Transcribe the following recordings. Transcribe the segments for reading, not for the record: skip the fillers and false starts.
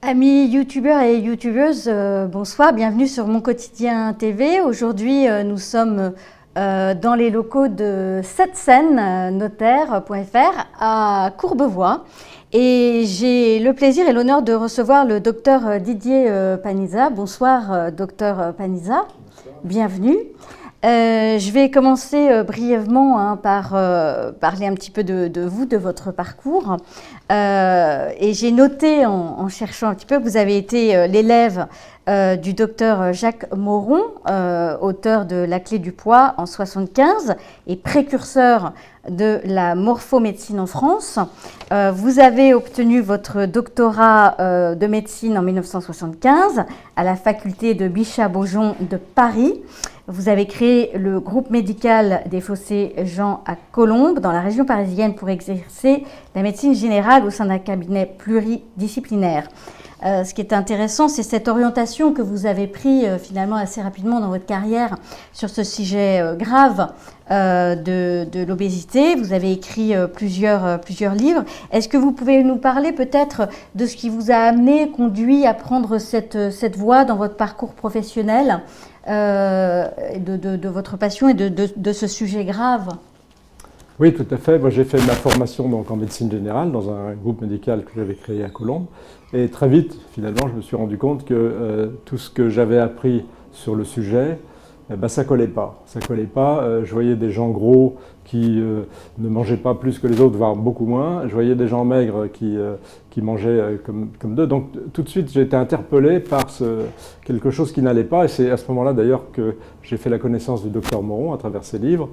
Amis youtubeurs et youtubeuses, bonsoir, bienvenue sur Mon Quotidien TV. Aujourd'hui, nous sommes dans les locaux de 7 Seine, notaire.fr à Courbevoie. Et j'ai le plaisir et l'honneur de recevoir le docteur Didier Panizza. Bonsoir, docteur Panizza. Bonsoir. Bienvenue. Je vais commencer brièvement par parler un petit peu de vous, de votre parcours. Et j'ai noté en cherchant un petit peu que vous avez été l'élève du docteur Jacques Moron, auteur de La Clé du poids en 1975 et précurseur de la morphomédecine en France. Vous avez obtenu votre doctorat de médecine en 1975 à la faculté de Bichat-Beaujon de Paris. Vous avez créé le groupe médical des Fossés Jean à Colombes, dans la région parisienne, pour exercer la médecine générale au sein d'un cabinet pluridisciplinaire. Ce qui est intéressant, c'est cette orientation que vous avez prise finalement assez rapidement dans votre carrière sur ce sujet grave de l'obésité. Vous avez écrit plusieurs livres. Est-ce que vous pouvez nous parler peut-être de ce qui vous a amené, conduit à prendre cette voie dans votre parcours professionnel, de votre passion et de ce sujet grave? Oui, tout à fait. Moi, j'ai fait ma formation donc, en médecine générale dans un groupe médical que j'avais créé à Colombes. Et très vite, finalement, je me suis rendu compte que tout ce que j'avais appris sur le sujet, ça collait pas. Ça collait pas. Je voyais des gens gros qui ne mangeaient pas plus que les autres, voire beaucoup moins. Je voyais des gens maigres qui mangeaient comme d'eux. Donc tout de suite, j'ai été interpellé par quelque chose qui n'allait pas. Et c'est à ce moment-là, d'ailleurs, que j'ai fait la connaissance du docteur Moron à travers ses livres.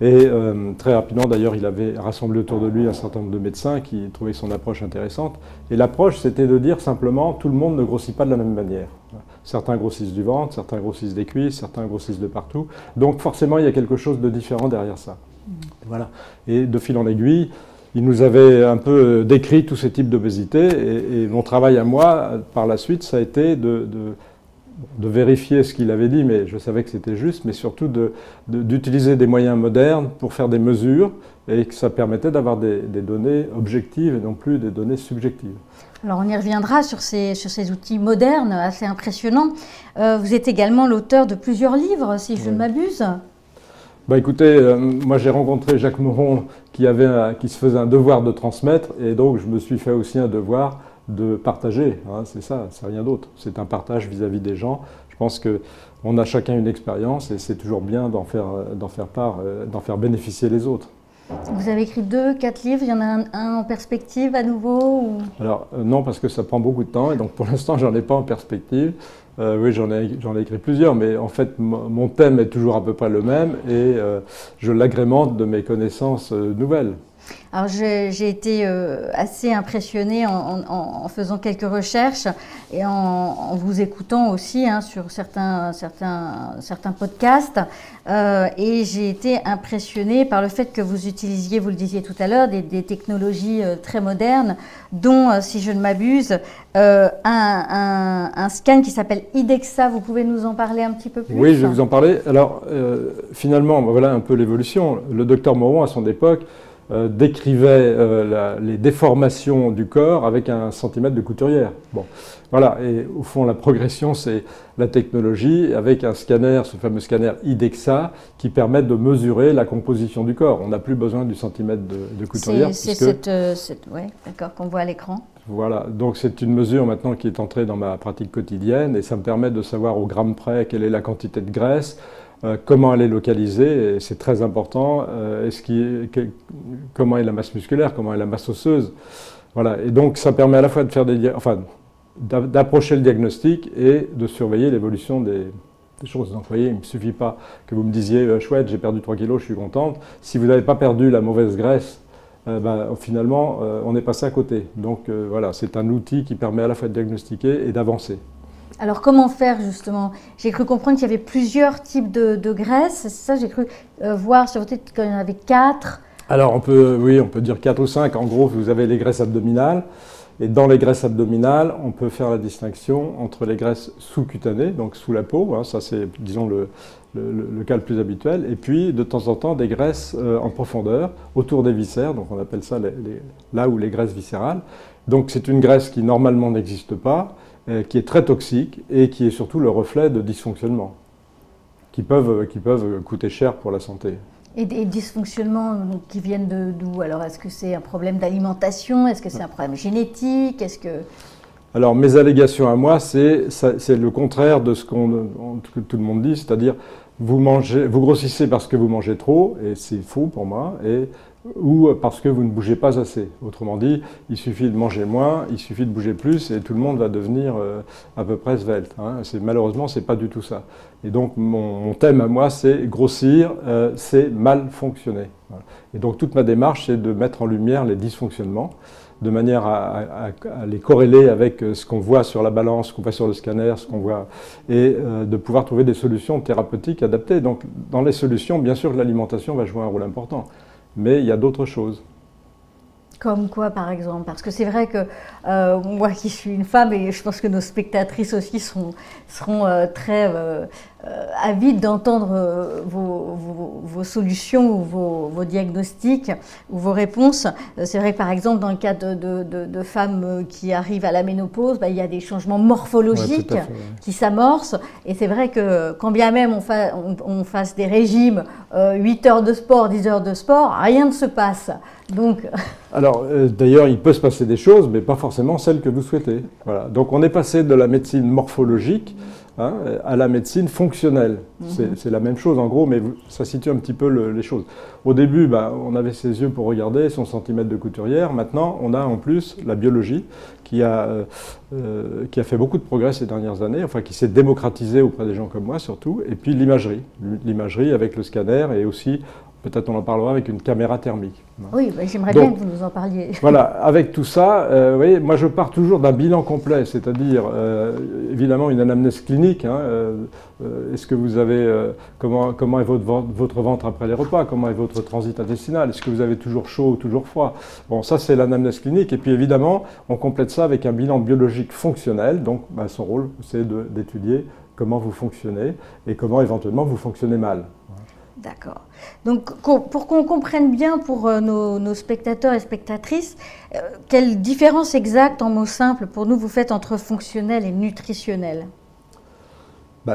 Et très rapidement, d'ailleurs, il avait rassemblé autour de lui un certain nombre de médecins qui trouvaient son approche intéressante. Et l'approche, c'était de dire simplement, tout le monde ne grossit pas de la même manière. Certains grossissent du ventre, certains grossissent des cuisses, certains grossissent de partout. Donc forcément, il y a quelque chose de différent derrière ça. Voilà. Et de fil en aiguille, il nous avait un peu décrit tous ces types d'obésité. Et mon travail à moi, par la suite, ça a été de vérifier ce qu'il avait dit, mais je savais que c'était juste, mais surtout d'utiliser des moyens modernes pour faire des mesures et que ça permettait d'avoir des données objectives et non plus des données subjectives. Alors on y reviendra sur ces outils modernes assez impressionnants. Vous êtes également l'auteur de plusieurs livres, si je ne m'abuse. Bah écoutez, moi j'ai rencontré Jacques Moron qui se faisait un devoir de transmettre et donc je me suis fait aussi un devoir de partager, hein, c'est ça, c'est rien d'autre. C'est un partage vis-à-vis des gens. Je pense qu'on a chacun une expérience et c'est toujours bien d'en faire part, d'en faire bénéficier les autres. Vous avez écrit 4 livres, il y en a un en perspective à nouveau ou... Alors non, parce que ça prend beaucoup de temps et donc pour l'instant j'en ai pas en perspective. Oui, j'en ai écrit plusieurs, mais en fait mon thème est toujours à peu près le même et je l'agrémente de mes connaissances nouvelles. Alors j'ai été assez impressionnée en faisant quelques recherches et en vous écoutant aussi hein, sur certains podcasts et j'ai été impressionnée par le fait que vous utilisiez, vous le disiez tout à l'heure, des technologies très modernes dont, si je ne m'abuse, un scan qui s'appelle IDEXA. Vous pouvez nous en parler un petit peu plus? Oui, je vais vous en parler. Alors finalement, voilà un peu l'évolution. Le docteur Moron, à son époque, décrivait les déformations du corps avec 1 centimètre de couturière. Bon, voilà, et au fond la progression c'est la technologie avec un scanner, ce fameux scanner IDEXA, qui permet de mesurer la composition du corps. On n'a plus besoin du centimètre de couturière. C'est ouais, d'accord, qu'on voit à l'écran. Voilà, donc c'est une mesure maintenant qui est entrée dans ma pratique quotidienne et ça me permet de savoir au gramme près quelle est la quantité de graisse, comment elle est localisée, c'est très important, comment est la masse musculaire, comment est la masse osseuse. Voilà. Et donc ça permet à la fois de faire d'approcher le diagnostic et de surveiller l'évolution des choses. Donc vous voyez, il ne me suffit pas que vous me disiez « chouette, j'ai perdu 3 kilos, je suis contente ». Si vous n'avez pas perdu la mauvaise graisse, finalement on est passé à côté. Donc voilà, c'est un outil qui permet à la fois de diagnostiquer et d'avancer. Alors comment faire justement? J'ai cru comprendre qu'il y avait plusieurs types de graisses, c'est ça? J'ai cru voir sur votre tête qu'il y en avait 4. Alors on peut dire 4 ou 5, en gros vous avez les graisses abdominales, Et dans les graisses abdominales, on peut faire la distinction entre les graisses sous-cutanées, donc sous la peau, hein, ça c'est, disons, le cas le plus habituel, et puis de temps en temps des graisses en profondeur, autour des viscères, donc on appelle ça là où les graisses viscérales. Donc c'est une graisse qui normalement n'existe pas, qui est très toxique et qui est surtout le reflet de dysfonctionnements qui peuvent coûter cher pour la santé. Et des dysfonctionnements qui viennent d'où? Alors, est-ce que c'est un problème d'alimentation? Est-ce que c'est un problème génétique? Alors, mes allégations à moi, c'est le contraire de ce que tout le monde dit, c'est-à-dire vous grossissez parce que vous mangez trop, et c'est faux pour moi, ou parce que vous ne bougez pas assez. Autrement dit, il suffit de manger moins, il suffit de bouger plus, et tout le monde va devenir à peu près svelte. Hein. Malheureusement, ce n'est pas du tout ça. Et donc, mon thème à moi, c'est grossir, c'est mal fonctionner. Voilà. Et donc, toute ma démarche, c'est de mettre en lumière les dysfonctionnements, de manière à les corréler avec ce qu'on voit sur la balance, ce qu'on voit sur le scanner, ce qu'on voit, et de pouvoir trouver des solutions thérapeutiques adaptées. Donc, dans les solutions, bien sûr que l'alimentation va jouer un rôle important, mais il y a d'autres choses. Comme quoi, par exemple? Parce que c'est vrai que moi qui suis une femme, et je pense que nos spectatrices aussi seront très avides d'entendre vos solutions ou vos diagnostics ou vos réponses. C'est vrai que par exemple, dans le cas de femmes qui arrivent à la ménopause, il y a des changements morphologiques qui s'amorcent. Et c'est vrai que quand bien même on fasse des régimes, 8 heures de sport, 10 heures de sport, rien ne se passe. Donc... Alors, d'ailleurs, il peut se passer des choses, mais pas forcément celles que vous souhaitez. Voilà. Donc, on est passé de la médecine morphologique à la médecine fonctionnelle. C'est la même chose en gros, mais ça situe un petit peu les choses. Au début, on avait ses yeux pour regarder, son centimètre de couturière. Maintenant, on a en plus la biologie qui a fait beaucoup de progrès ces dernières années, enfin qui s'est démocratisée auprès des gens comme moi surtout, et puis l'imagerie avec le scanner et aussi, peut-être on en parlera, avec une caméra thermique. Oui, j'aimerais bien que vous nous en parliez. Voilà, avec tout ça, vous voyez, moi je pars toujours d'un bilan complet, c'est-à-dire évidemment une anamnèse clinique. Hein, est-ce que vous avez, comment est votre ventre après les repas? Comment est votre transit intestinal? Est-ce que vous avez toujours chaud ou toujours froid? Bon, ça c'est l'anamnèse clinique. Et puis évidemment, on complète ça avec un bilan biologique fonctionnel. Donc son rôle, c'est d'étudier comment vous fonctionnez et comment éventuellement vous fonctionnez mal. D'accord. Donc, pour qu'on comprenne bien pour nos spectateurs et spectatrices, quelle différence exacte en mots simples pour nous vous faites entre fonctionnel et nutritionnel?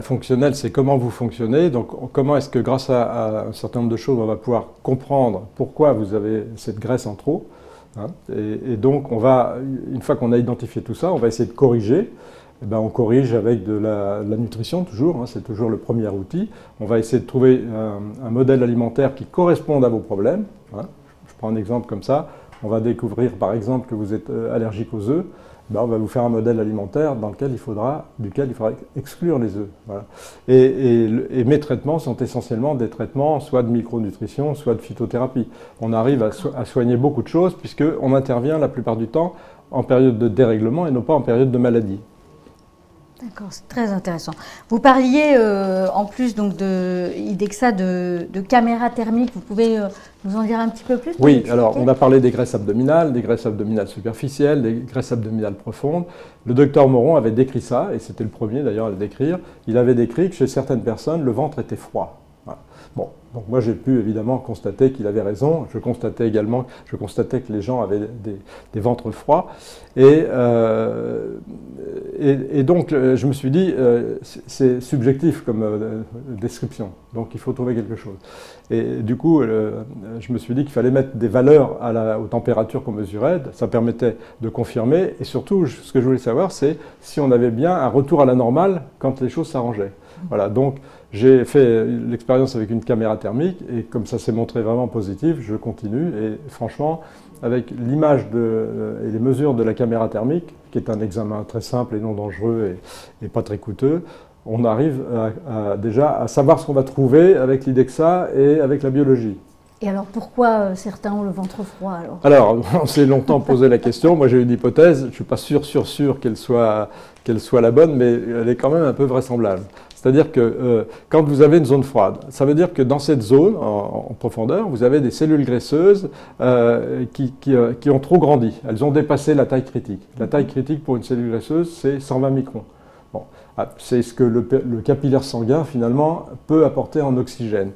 Fonctionnel, c'est comment vous fonctionnez. Donc, comment est-ce que grâce à un certain nombre de choses, on va pouvoir comprendre pourquoi vous avez cette graisse en trop. Hein, et donc, une fois qu'on a identifié tout ça, on va essayer de corriger. On corrige avec de la nutrition toujours, hein, c'est toujours le premier outil. On va essayer de trouver un modèle alimentaire qui corresponde à vos problèmes. Hein. Je prends un exemple comme ça. On va découvrir par exemple que vous êtes allergique aux œufs. On va vous faire un modèle alimentaire duquel il faudra exclure les œufs. Voilà. Et mes traitements sont essentiellement des traitements soit de micronutrition, soit de phytothérapie. On arrive à soigner beaucoup de choses puisqu'on intervient la plupart du temps en période de dérèglement et non pas en période de maladie. D'accord, c'est très intéressant. Vous parliez en plus donc d'IDEXA de caméra thermique. Vous pouvez nous en dire un petit peu plus? Oui, alors on a parlé des graisses abdominales superficielles, des graisses abdominales profondes. Le docteur Moron avait décrit ça, et c'était le premier d'ailleurs à le décrire. Il avait décrit que chez certaines personnes, le ventre était froid. Voilà. Bon, donc moi j'ai pu évidemment constater qu'il avait raison. Je constatais que les gens avaient des ventres froids. Et donc je me suis dit, c'est subjectif comme description, donc il faut trouver quelque chose. Et du coup, je me suis dit qu'il fallait mettre des valeurs aux températures qu'on mesurait, ça permettait de confirmer, et surtout, ce que je voulais savoir, c'est si on avait bien un retour à la normale quand les choses s'arrangeaient. Voilà, donc j'ai fait l'expérience avec une caméra thermique, et comme ça s'est montré vraiment positif, je continue, et franchement, avec l'image et les mesures de la caméra thermique, qui est un examen très simple et non dangereux et pas très coûteux, on arrive déjà à savoir ce qu'on va trouver avec l'IDEXA et avec la biologie. Et alors pourquoi certains ont le ventre froid alors? Alors, on s'est longtemps posé la question. Moi, j'ai une hypothèse. Je ne suis pas sûr qu'elle soit la bonne, mais elle est quand même un peu vraisemblable. C'est-à-dire que quand vous avez une zone froide, ça veut dire que dans cette zone, en profondeur, vous avez des cellules graisseuses qui ont trop grandi. Elles ont dépassé la taille critique. La taille critique pour une cellule graisseuse, c'est 120 microns. Bon, c'est ce que le capillaire sanguin, finalement, peut apporter en oxygène.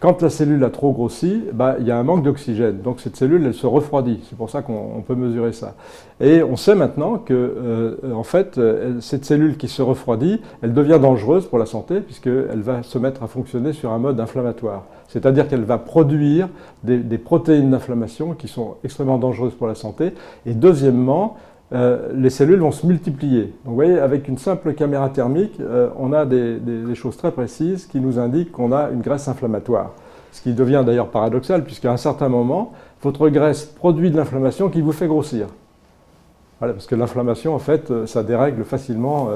Quand la cellule a trop grossi, il y a un manque d'oxygène. Donc cette cellule, elle se refroidit. C'est pour ça qu'on peut mesurer ça. Et on sait maintenant que, en fait, cette cellule qui se refroidit, elle devient dangereuse pour la santé puisqu'elle va se mettre à fonctionner sur un mode inflammatoire. C'est-à-dire qu'elle va produire des protéines d'inflammation qui sont extrêmement dangereuses pour la santé. Et deuxièmement, les cellules vont se multiplier. Donc vous voyez, avec une simple caméra thermique, on a des choses très précises qui nous indiquent qu'on a une graisse inflammatoire. Ce qui devient d'ailleurs paradoxal, puisqu'à un certain moment, votre graisse produit de l'inflammation qui vous fait grossir. Voilà, parce que l'inflammation, en fait, ça dérègle facilement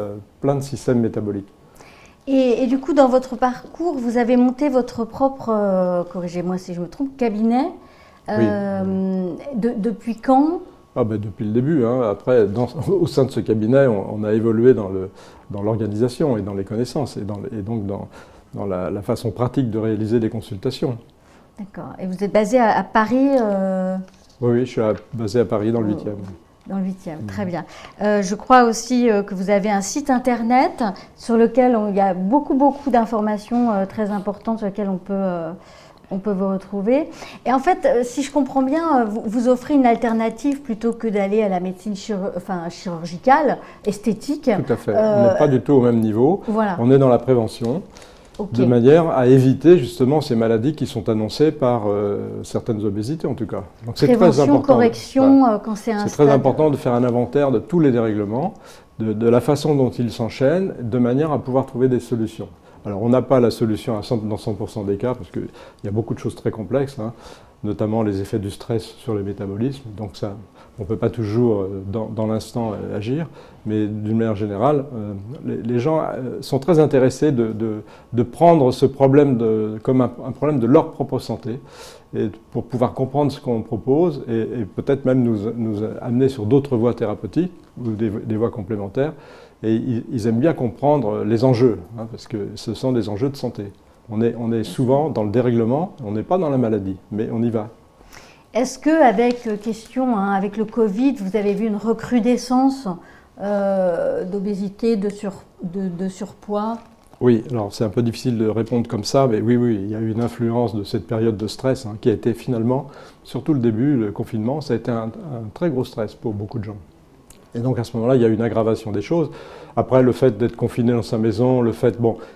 plein de systèmes métaboliques. Et du coup, dans votre parcours, vous avez monté votre propre, corrigez-moi si je me trompe, cabinet. Oui. Depuis quand ? Depuis le début. Hein. Après, au sein de ce cabinet, on a évolué dans l'organisation et dans les connaissances et donc dans la façon pratique de réaliser des consultations. D'accord. Et vous êtes basé à Paris Oui, je suis basé à Paris, dans le 8e. Dans le 8e, très bien. Je crois aussi que vous avez un site internet sur lequel il y a beaucoup d'informations très importantes sur lesquelles on peut vous retrouver. Et en fait, si je comprends bien, vous offrez une alternative plutôt que d'aller à la médecine chirurgicale, esthétique. Tout à fait. On n'est pas du tout au même niveau. Voilà. On est dans la prévention, de manière à éviter justement ces maladies qui sont annoncées par certaines obésités en tout cas. Donc c'est très important. Correction, quand c'est un C'est très important de faire un inventaire de tous les dérèglements, de la façon dont ils s'enchaînent, de manière à pouvoir trouver des solutions. Alors, on n'a pas la solution dans 100% des cas, parce qu'il y a beaucoup de choses très complexes, hein, notamment les effets du stress sur le métabolisme. Donc, ça, on ne peut pas toujours, dans l'instant, agir. Mais d'une manière générale, les gens sont très intéressés de prendre ce problème comme un problème de leur propre santé, et pour pouvoir comprendre ce qu'on propose, et peut-être même nous amener sur d'autres voies thérapeutiques, ou des voies complémentaires. Et ils aiment bien comprendre les enjeux, hein, parce que ce sont des enjeux de santé. On est souvent dans le dérèglement, on n'est pas dans la maladie, mais on y va. Est-ce qu'avec avec le Covid, vous avez vu une recrudescence d'obésité, de surpoids? Oui, alors c'est un peu difficile de répondre comme ça, mais oui, il y a eu une influence de cette période de stress qui a été finalement, surtout le début, le confinement, ça a été un très gros stress pour beaucoup de gens. Et donc à ce moment-là, il y a eu une aggravation des choses. Après, le fait d'être confiné dans sa maison,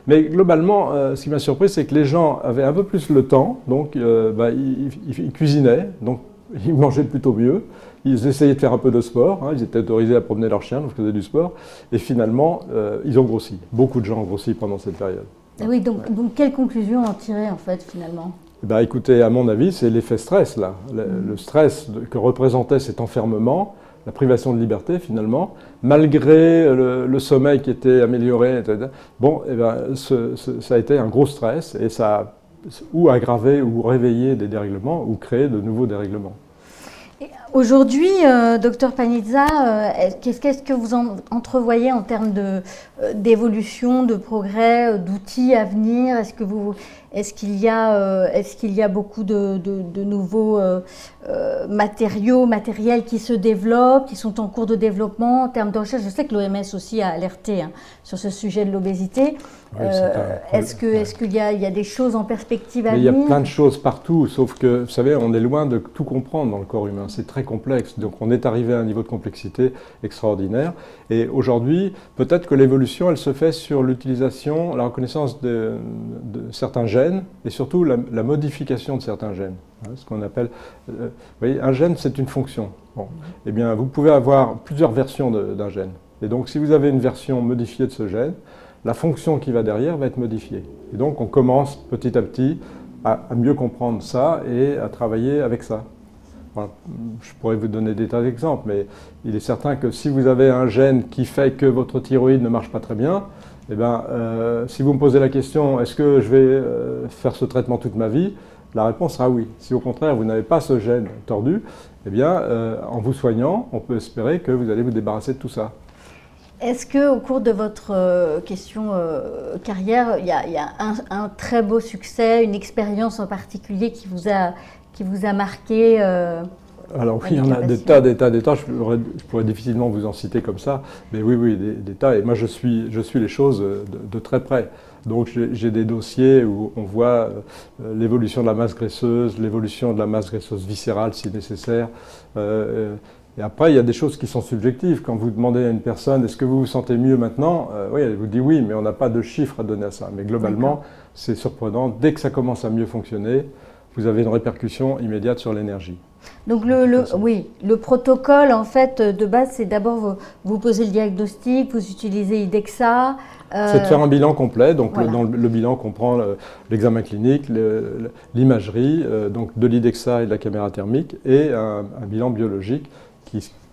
Mais globalement, ce qui m'a surpris, c'est que les gens avaient un peu plus le temps, donc ils cuisinaient, donc ils mangeaient plutôt mieux. Ils essayaient de faire un peu de sport, hein, ils étaient autorisés à promener leurs chiens, donc ils faisaient du sport. Et finalement, ils ont grossi. Beaucoup de gens ont grossi pendant cette période. Oui, donc quelle conclusion en tirer en fait finalement? Écoutez, à mon avis, c'est l'effet stress là. Le stress que représentait cet enfermement, la privation de liberté finalement, malgré le sommeil qui était amélioré, etc. Ça a été un gros stress et ça a ou aggravé ou réveillé des dérèglements ou créé de nouveaux dérèglements. Aujourd'hui, docteur Panizza, qu'est-ce que vous entrevoyez en termes d'évolution, de progrès, d'outils à venir? Est-ce qu'il y a beaucoup de nouveaux matériels qui se développent, qui sont en cours de développement en termes de recherche? Je sais que l'OMS aussi a alerté sur ce sujet de l'obésité. Oui, est-ce qu'il y a des choses en perspective à venir? Il y a plein de choses partout, sauf que, vous savez, on est loin de tout comprendre dans le corps humain. C'est très complexe, donc on est arrivé à un niveau de complexité extraordinaire. Et aujourd'hui, peut-être que l'évolution, elle se fait sur l'utilisation, la reconnaissance de certains gènes, et surtout la modification de certains gènes. Hein, ce qu'on appelle, vous voyez, un gène, c'est une fonction. Bon. Eh bien, vous pouvez avoir plusieurs versions d'un gène. Et donc, si vous avez une version modifiée de ce gène, la fonction qui va derrière va être modifiée. Et donc, on commence petit à petit à mieux comprendre ça et à travailler avec ça. Voilà. Je pourrais vous donner des tas d'exemples, mais il est certain que si vous avez un gène qui fait que votre thyroïde ne marche pas très bien, eh bien, si vous me posez la question, est-ce que je vais faire ce traitement toute ma vie? La réponse sera oui. Si au contraire vous n'avez pas ce gène tordu, eh bien, en vous soignant, on peut espérer que vous allez vous débarrasser de tout ça. Est-ce qu'au cours de votre carrière, il y a un très beau succès, une expérience en particulier qui vous a marqué Alors oui, il y en a des tas. Je pourrais difficilement vous en citer comme ça, mais oui, des tas. Et moi, je suis les choses de très près. Donc j'ai des dossiers où on voit l'évolution de la masse graisseuse, l'évolution de la masse graisseuse viscérale si nécessaire. Et après, il y a des choses qui sont subjectives. Quand vous demandez à une personne, est-ce que vous vous sentez mieux maintenant? Oui, elle vous dit oui, mais on n'a pas de chiffres à donner à ça. Mais globalement, c'est surprenant. Dès que ça commence à mieux fonctionner, vous avez une répercussion immédiate sur l'énergie. Donc le protocole en fait de base, c'est d'abord vous posez le diagnostic, vous utilisez IDEXA. C'est de faire un bilan complet. Donc voilà. Le bilan comprend l'examen clinique, l'imagerie, donc de l'IDEXA et de la caméra thermique, et un bilan biologique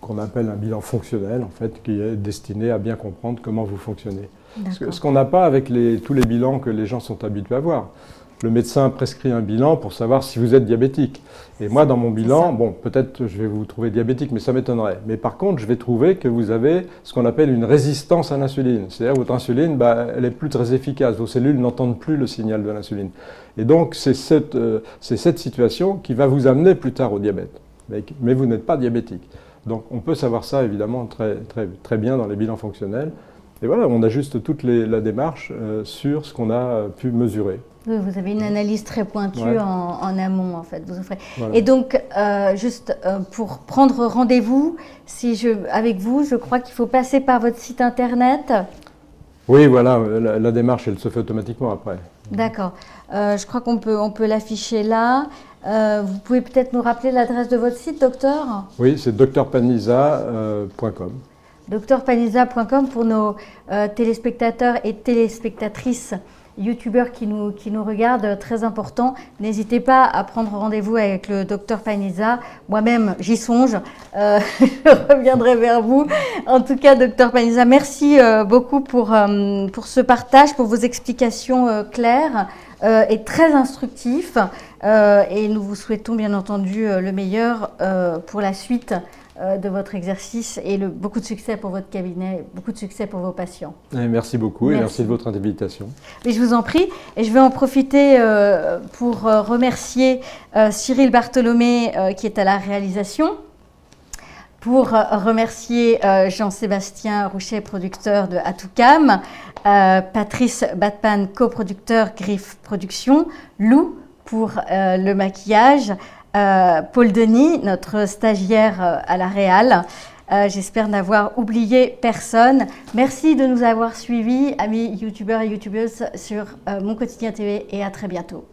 qu'on appelle un bilan fonctionnel, en fait, qui est destiné à bien comprendre comment vous fonctionnez. Ce qu'on n'a pas avec tous les bilans que les gens sont habitués à voir. Le médecin prescrit un bilan pour savoir si vous êtes diabétique. Et moi, dans mon bilan, bon, peut-être je vais vous trouver diabétique, mais ça m'étonnerait. Mais par contre, je vais trouver que vous avez ce qu'on appelle une résistance à l'insuline. C'est-à-dire que votre insuline, elle est plus très efficace. Vos cellules n'entendent plus le signal de l'insuline. Et donc, c'est cette situation qui va vous amener plus tard au diabète. Mais vous n'êtes pas diabétique. Donc, on peut savoir ça, évidemment, très bien dans les bilans fonctionnels. Et voilà, on ajuste toute la démarche sur ce qu'on a pu mesurer. Oui, vous avez une analyse très pointue en amont, en fait. Vous offrez. Voilà. Et donc, juste pour prendre rendez-vous, avec vous, je crois qu'il faut passer par votre site internet. Oui, voilà, la démarche, elle se fait automatiquement après. D'accord. Je crois qu'on peut l'afficher là. Vous pouvez peut-être nous rappeler l'adresse de votre site, docteur? Oui, c'est drpanisa.com. drpanisa.com pour nos téléspectateurs et téléspectatrices youtubeurs qui nous regardent, très important. N'hésitez pas à prendre rendez-vous avec le docteur Panizza. Moi-même, j'y songe. Je reviendrai vers vous. En tout cas, docteur Panizza, merci beaucoup pour ce partage, pour vos explications claires et très instructives. Et nous vous souhaitons bien entendu le meilleur pour la suite de votre exercice et beaucoup de succès pour votre cabinet, beaucoup de succès pour vos patients. Et merci beaucoup et merci de votre invitation. Mais je vous en prie, et je vais en profiter pour remercier Cyril Bartholomé qui est à la réalisation, pour remercier Jean-Sébastien Rouchet, producteur de Atoucam, Patrice Batpan, coproducteur Griffe Productions, Lou pour le maquillage, Paul Denis, notre stagiaire à la Réal. J'espère n'avoir oublié personne. Merci de nous avoir suivis, amis youtubeurs et youtubeuses, sur Mon Quotidien TV, et à très bientôt.